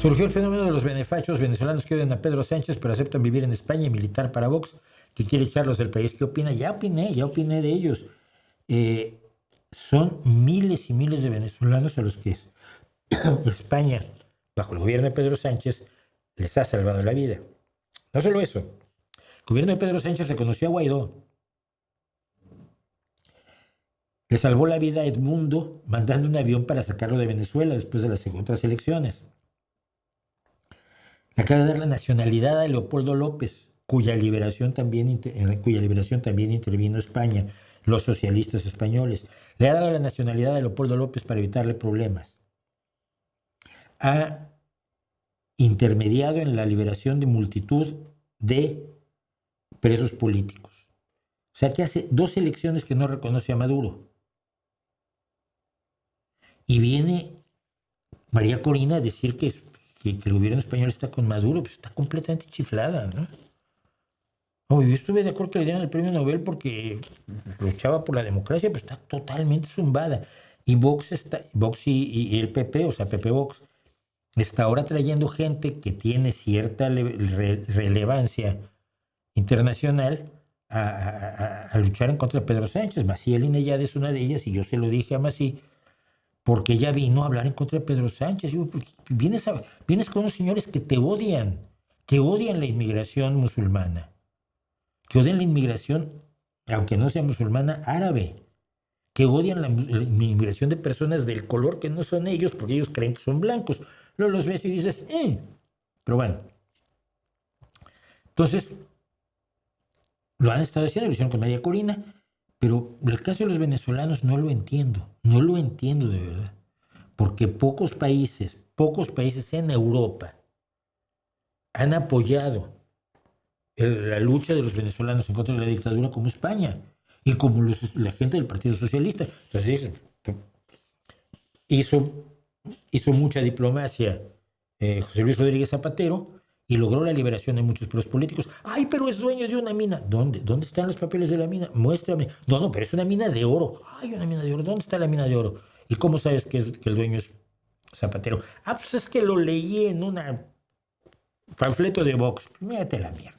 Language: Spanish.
Surgió el fenómeno de los benefachos venezolanos que odian a Pedro Sánchez, pero aceptan vivir en España y militar para Vox, que quiere echarlos del país. ¿Qué opina? Ya opiné de ellos. Son miles y miles de venezolanos a los que España, bajo el gobierno de Pedro Sánchez, les ha salvado la vida. No solo eso, el gobierno de Pedro Sánchez reconoció a Guaidó. Le salvó la vida a Edmundo mandando un avión para sacarlo de Venezuela después de las otras elecciones. Le acaba de dar la nacionalidad a Leopoldo López, cuya liberación también intervino España, los socialistas españoles. Le ha dado la nacionalidad a Leopoldo López para evitarle problemas. Ha intermediado en la liberación de multitud de presos políticos. O sea que hace 2 elecciones que no reconoce a Maduro. Y viene María Corina a decir que el gobierno español está con Maduro, pues está completamente chiflada, ¿no? Oh, yo estuve de acuerdo que le dieran el premio Nobel porque luchaba por la democracia, pero está totalmente zumbada. Y Vox y el PP, o sea, PP Vox, está ahora trayendo gente que tiene cierta relevancia internacional a luchar en contra de Pedro Sánchez. Maciel Ineyade es una de ellas, y yo se lo dije a Mací, porque ella vino a hablar en contra de Pedro Sánchez. Digo, vienes con unos señores que odian la inmigración musulmana, que odian la inmigración, aunque no sea musulmana, árabe, que odian la inmigración de personas del color que no son ellos, porque ellos creen que son blancos. Luego los ves y dices, Pero bueno. Entonces, lo han estado haciendo, lo hicieron con María Corina, pero el caso de los venezolanos no lo entiendo de verdad, porque pocos países en Europa han apoyado la lucha de los venezolanos en contra de la dictadura como España y como la gente del Partido Socialista. Entonces hizo mucha diplomacia José Luis Rodríguez Zapatero y logró la liberación de muchos presos políticos. ¡Ay, pero es dueño de una mina! ¿Dónde están los papeles de la mina? Muéstrame. No, pero es una mina de oro. ¡Ay, una mina de oro! ¿Dónde está la mina de oro? ¿Y cómo sabes que el dueño es Zapatero? Pues es que lo leí en un panfleto de Vox. Mírate la mierda.